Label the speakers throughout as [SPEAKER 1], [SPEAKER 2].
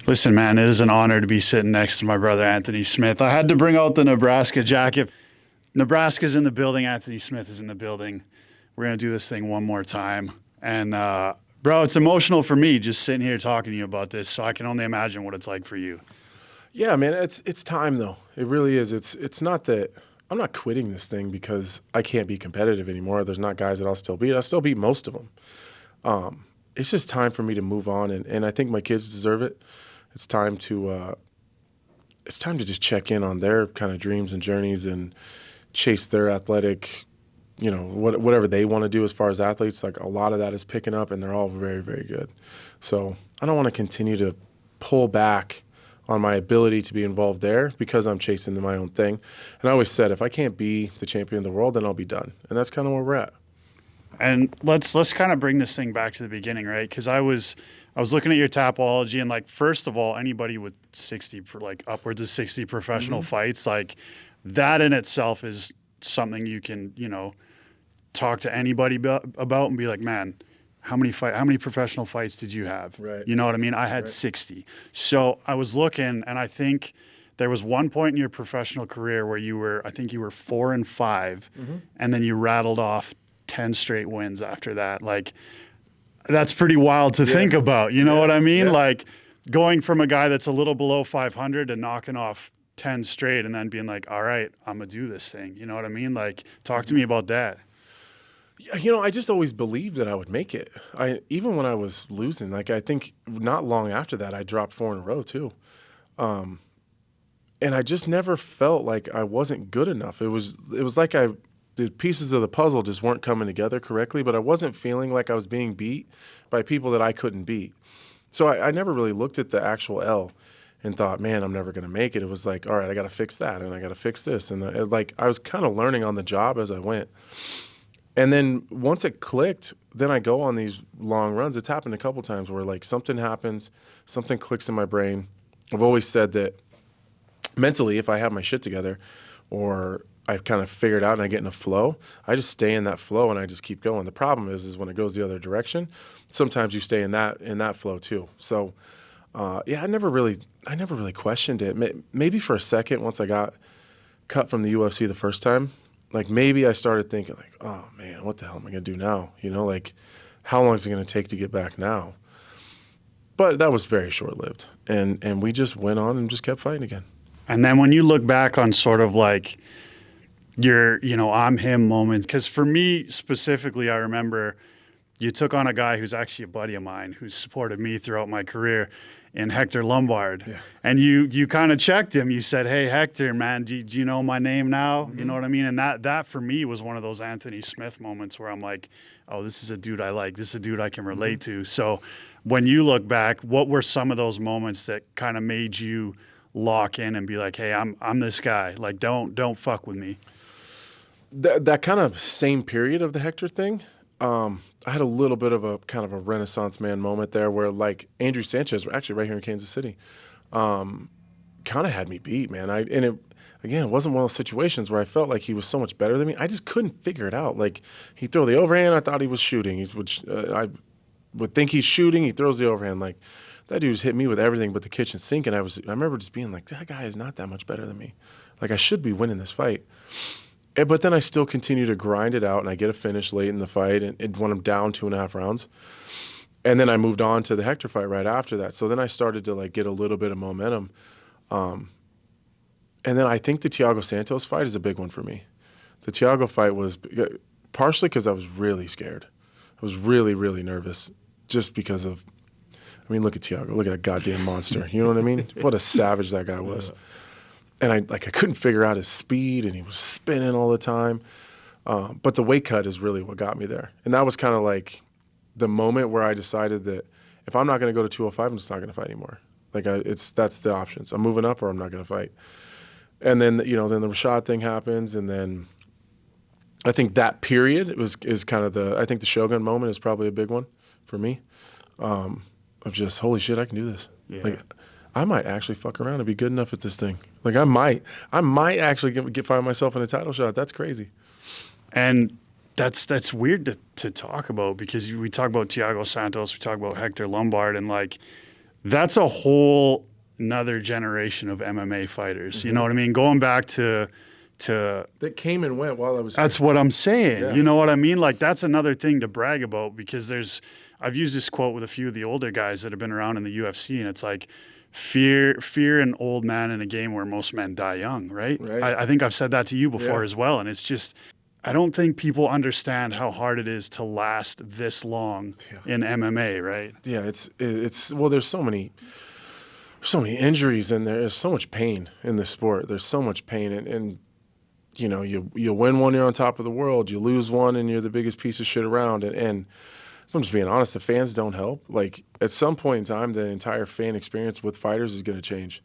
[SPEAKER 1] Listen, man, it is an honor to be sitting next to my brother, Anthony Smith. I had to bring out the Nebraska jacket. Nebraska's in the building. Anthony Smith is in the building. We're going to do this thing one more time. And, bro, it's emotional for me just sitting here talking to you about this, so I can only imagine what it's like for you.
[SPEAKER 2] Yeah, man, it's time though. It really is. It's not that I'm not quitting this thing because I can't be competitive anymore. There's not guys that I'll still beat. I still beat most of them. It's just time for me to move on, and I think my kids deserve it. It's time to just check in on their kind of dreams and journeys and chase their athletic, whatever they want to do as far as athletes. Like a lot of that is picking up, and they're all very, very good. So I don't want to continue to pull back on my ability to be involved there because I'm chasing my own thing. And I always said, if I can't be the champion of the world, then I'll be done. And that's kind of where we're at.
[SPEAKER 1] And let's kind of bring this thing back to the beginning, right? Because I was looking at your Tapology, and like, first of all, anybody with 60, like upwards of 60 professional fights, like that in itself is something you can, talk to anybody about and be like, man, how many professional fights did you have?
[SPEAKER 2] Right.
[SPEAKER 1] You know what I mean? I had 60. So I was looking, and I think there was one point in your professional career where I think you were 4-5, and then you rattled off 10 straight wins after that. Like, that's pretty wild to think about. You know what I mean?
[SPEAKER 2] Yeah.
[SPEAKER 1] Like going from a guy that's a little below 500 to knocking off 10 straight and then being like, all right, I'm going to do this thing. You know what I mean? Like, talk to me about that.
[SPEAKER 2] I just always believed that I would make it. Even when I was losing, like I think not long after that, I dropped 4 in a row too. And I just never felt like I wasn't good enough. It was like the pieces of the puzzle just weren't coming together correctly, but I wasn't feeling like I was being beat by people that I couldn't beat. So I never really looked at the actual L and thought, man, I'm never going to make it. It was like, all right, I got to fix that and I got to fix this. And I was kind of learning on the job as I went. And then once it clicked, then I go on these long runs. It's happened a couple times where like something happens, something clicks in my brain. I've always said that mentally, if I have my shit together or I've kind of figured out and I get in a flow, I just stay in that flow and I just keep going. The problem is when it goes the other direction, sometimes you stay in that flow too. So I never really questioned it. Maybe for a second, once I got cut from the UFC the first time, like maybe I started thinking like, oh man, what the hell am I gonna do now? Like how long is it gonna take to get back now? But that was very short-lived, and we just went on and just kept fighting again.
[SPEAKER 1] And then when you look back on sort of like your, I'm him moments, because for me specifically, I remember you took on a guy who's actually a buddy of mine who's supported me throughout my career in Hector Lombard.
[SPEAKER 2] Yeah.
[SPEAKER 1] And you kind of checked him. You said, hey, Hector, man, do you know my name now? You know what I mean? And that for me was one of those Anthony Smith moments where I'm like, oh, this is a dude I like. This is a dude I can relate to. So when you look back, what were some of those moments that kind of made you lock in and be like, hey, I'm this guy. Like, don't fuck with me.
[SPEAKER 2] That kind of same period of the Hector thing, I had a little bit of a kind of a Renaissance man moment there where like Andrew Sanchez, actually right here in Kansas City, kind of had me beat, man. It wasn't one of those situations where I felt like he was so much better than me. I just couldn't figure it out. Like he'd throw the overhand, I thought he was shooting. I would think he's shooting, he throws the overhand. Like that dude's hit me with everything but the kitchen sink, and I remember just being like, that guy is not that much better than me. Like I should be winning this fight. But then I still continue to grind it out, and I get a finish late in the fight, and when I'm down 2.5 rounds. And then I moved on to the Hector fight right after that. So then I started to like get a little bit of momentum. And then I think the Thiago Santos fight is a big one for me. The Thiago fight was partially because I was really scared. I was really, really nervous just because of, look at Thiago. Look at that goddamn monster. You know what I mean? What a savage that guy was. And I couldn't figure out his speed, and he was spinning all the time. But the weight cut is really what got me there. And that was kind of like the moment where I decided that if I'm not going to go to 205, I'm just not going to fight anymore. Like that's the options. I'm moving up or I'm not going to fight. And then, then the Rashad thing happens. And then I think that period is kind of I think the Shogun moment is probably a big one for me. Of just, holy shit, I can do this.
[SPEAKER 1] Yeah.
[SPEAKER 2] Like, I might actually fuck around and be good enough at this thing. Like I might actually find myself in a title shot. That's crazy.
[SPEAKER 1] And that's weird to talk about because we talk about Thiago Santos, we talk about Hector Lombard, and like that's a whole another generation of MMA fighters. You know what I mean? Going back to
[SPEAKER 2] That came and went while I was
[SPEAKER 1] that's what I'm saying.
[SPEAKER 2] Yeah.
[SPEAKER 1] You know what I mean? Like that's another thing to brag about because I've used this quote with a few of the older guys that have been around in the UFC, and it's like fear an old man in a game where most men die young, right?
[SPEAKER 2] Right.
[SPEAKER 1] I think I've said that to you before
[SPEAKER 2] Yeah.
[SPEAKER 1] as well, and it's just I don't think people understand how hard it is to last this long in MMA, right?
[SPEAKER 2] Yeah, it's well, there's so many injuries and there's so much pain in the sport. There's so much pain and you know, you win one, you're on top of the world. You lose one, and you're the biggest piece of shit around. And if I'm just being honest, the fans don't help. Like at some point in time, the entire fan experience with fighters is going to change.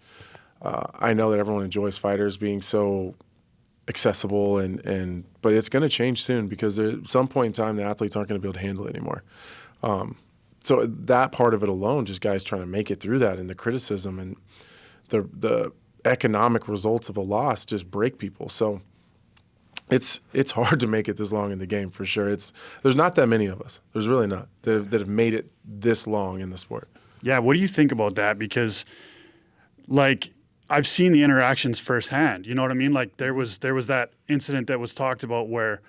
[SPEAKER 2] I know that everyone enjoys fighters being so accessible, but it's going to change soon because at some point in time, the athletes aren't going to be able to handle it anymore. So that part of it alone, just guys trying to make it through that, and the criticism and the economic results of a loss just break people. So it's hard to make it this long in the game for sure. There's not that many of us. There's really not that have made it this long in the sport.
[SPEAKER 1] Yeah, what do you think about that? Because like I've seen the interactions firsthand. You know what I mean? Like there was that incident that was talked about where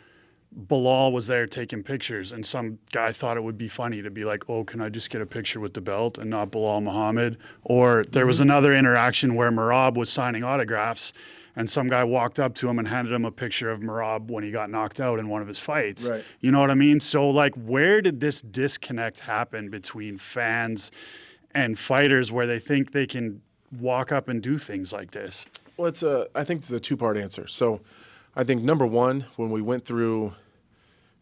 [SPEAKER 1] Bilal was there taking pictures, and some guy thought it would be funny to be like, "Oh, can I just get a picture with the belt and not Bilal Muhammad?" Or there was another interaction where Merab was signing autographs, and some guy walked up to him and handed him a picture of Merab when he got knocked out in one of his fights.
[SPEAKER 2] Right.
[SPEAKER 1] You know what I mean? So like, where did this disconnect happen between fans and fighters where they think they can walk up and do things like this?
[SPEAKER 2] Well, I think it's a two-part answer. So I think number one, when we went through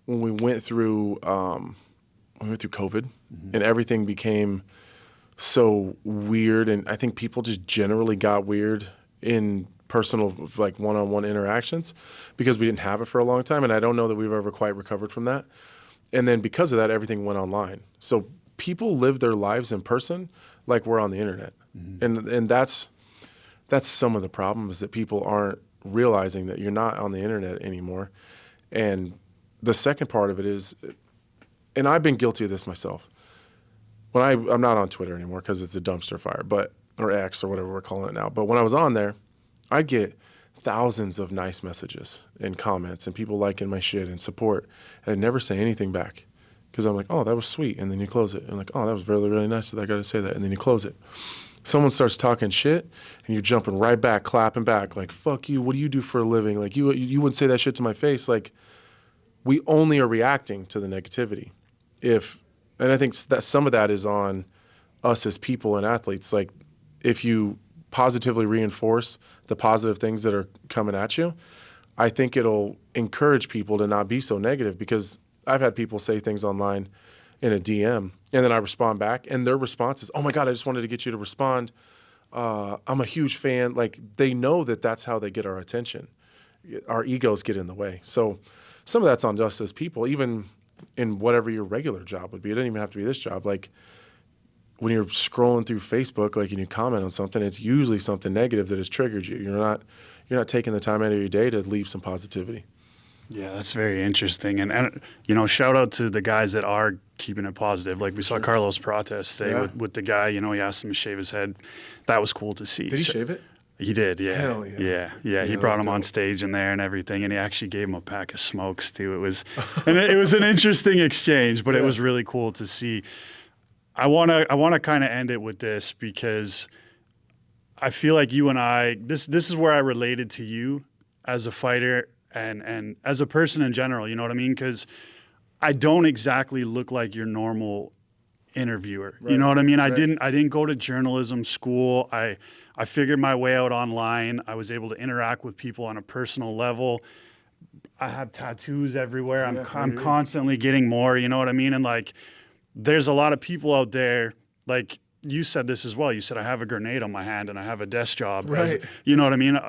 [SPEAKER 2] COVID and everything became so weird, and I think people just generally got weird in personal, like one-on-one interactions because we didn't have it for a long time, and I don't know that we've ever quite recovered from that. And then because of that, everything went online. So people live their lives in person like we're on the internet, and that's some of the problems that people aren't realizing that you're not on the internet anymore. And the second part of it is, and I've been guilty of this myself. When I'm not on Twitter anymore because it's a dumpster fire, or X or whatever we're calling it now. But when I was on there, I'd get thousands of nice messages and comments and people liking my shit and support. And I'd never say anything back because I'm like, oh, that was sweet. And then you close it. And like, oh, that was really, really nice that I got to say that. And then you close it. Someone starts talking shit and you're jumping right back, clapping back, like, fuck you. What do you do for a living? Like, you wouldn't say that shit to my face. Like, we only are reacting to the negativity. And I think that some of that is on us as people and athletes. Like, if you positively reinforce the positive things that are coming at you, I think it'll encourage people to not be so negative, because I've had people say things online in a DM and then I respond back and their response is, oh my God, I just wanted to get you to respond. I'm a huge fan. Like, they know that that's how they get our attention. Our egos get in the way. So some of that's on us as people, even in whatever your regular job would be. It doesn't even have to be this job. Like, when you're scrolling through Facebook, like, and you comment on something, it's usually something negative that has triggered you. You're not taking the time out of your day to leave some positivity.
[SPEAKER 1] Yeah, that's very interesting. And you know, shout out to the guys that are keeping it positive. Like, we saw Carlos Prates today with the guy, you know, he asked him to shave his head. That was cool to see.
[SPEAKER 2] Did he shave it?
[SPEAKER 1] He did, yeah.
[SPEAKER 2] Hell yeah.
[SPEAKER 1] Yeah. He brought him on stage in there and everything, and he actually gave him a pack of smokes too. It was an interesting exchange, but it was really cool to see. I wanna kind of end it with this, because I feel like you and I, this is where I related to you as a fighter and as a person in general. You know what I mean? Because I don't exactly look like your normal interviewer. Right. You know what I mean? Right. I didn't go to journalism school. I figured my way out online. I was able to interact with people on a personal level. I have tattoos everywhere. I'm constantly getting more, you know what I mean? And like, there's a lot of people out there, like you said this as well. You said, I have a grenade on my hand and I have a desk job.
[SPEAKER 2] Right.
[SPEAKER 1] You know what I mean?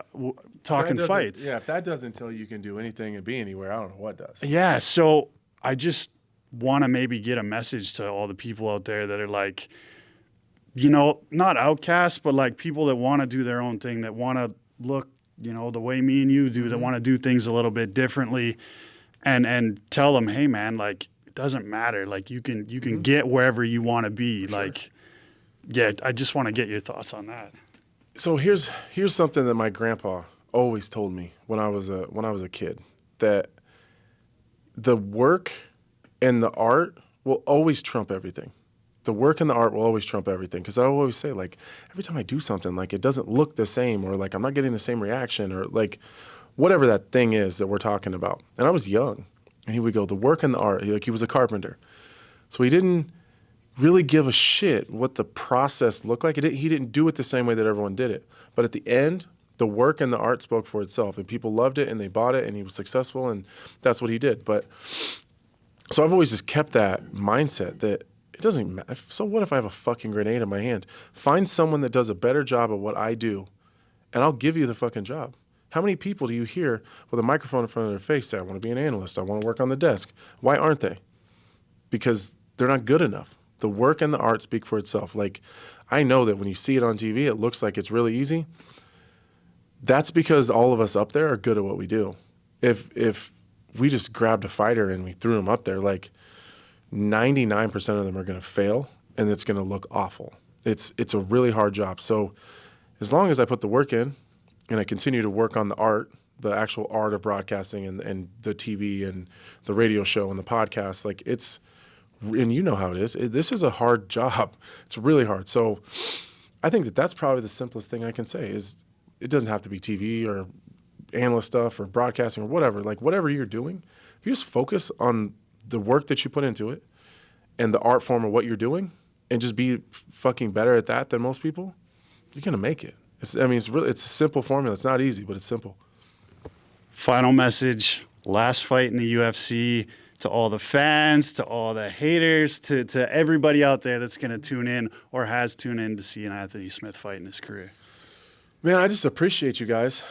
[SPEAKER 1] Talking fights.
[SPEAKER 2] Yeah, if that doesn't tell you can do anything and be anywhere, I don't know what does.
[SPEAKER 1] Yeah, so I just want to maybe get a message to all the people out there that are like, you know, not outcasts, but like people that want to do their own thing, that want to look, you know, the way me and you do, that want to do things a little bit differently, and tell them, hey man, like, it doesn't matter. Like, you can get wherever you want to be. Sure. Like, yeah, I just want to get your thoughts on that.
[SPEAKER 2] So here's something that my grandpa always told me when I was a kid, that the work and the art will always trump everything. The work and the art will always trump everything. Because I always say, like, every time I do something, like, it doesn't look the same, or like I'm not getting the same reaction, or like whatever that thing is that we're talking about. And I was young, and he would go, the work and the art. He was a carpenter, so he didn't really give a shit what the process looked like. He didn't do it the same way that everyone did it. But at the end, the work and the art spoke for itself, and people loved it, and they bought it, and he was successful, and that's what he did. But so I've always just kept that mindset that it doesn't matter. So what if I have a fucking grenade in my hand? Find someone that does a better job of what I do, and I'll give you the fucking job. How many people do you hear with a microphone in front of their face say, I want to be an analyst, I want to work on the desk? Why aren't they? Because they're not good enough. The work and the art speak for itself. Like, I know that when you see it on TV, it looks like it's really easy. That's because all of us up there are good at what we do. If we just grabbed a fighter and we threw him up there, like 99% of them are going to fail, and it's going to look awful. It's a really hard job. So as long as I put the work in and I continue to work on the art, the actual art of broadcasting and the TV and the radio show and the podcast, like and you know how it is. This is a hard job. It's really hard. So I think that's probably the simplest thing I can say is it doesn't have to be TV or analyst stuff or broadcasting or whatever. Like, whatever you're doing, if you just focus on the work that you put into it and the art form of what you're doing and just be fucking better at that than most people, you're going to make it. It's a simple formula. It's not easy, but it's simple.
[SPEAKER 1] Final message, last fight in the UFC, to all the fans, to all the haters, to everybody out there that's going to tune in or has tuned in to see an Anthony Smith fight in his career.
[SPEAKER 2] Man, I just appreciate you guys,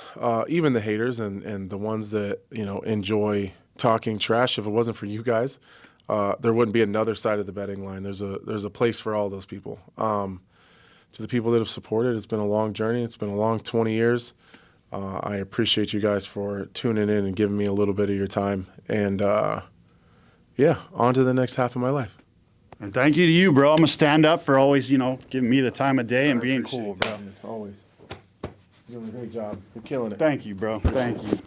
[SPEAKER 2] even the haters and the ones that, enjoy talking trash. If it wasn't for you guys, there wouldn't be another side of the betting line. There's a place for all those people. To the people that have supported, it's been a long journey. It's been a long 20 years. I appreciate you guys for tuning in and giving me a little bit of your time. And on to the next half of my life.
[SPEAKER 1] And thank you to you, bro. I'm going to stand up for always, giving me the time of day and being cool, bro.
[SPEAKER 2] Always. You're doing a great job. You're killing it.
[SPEAKER 1] Thank you, bro. Thank you.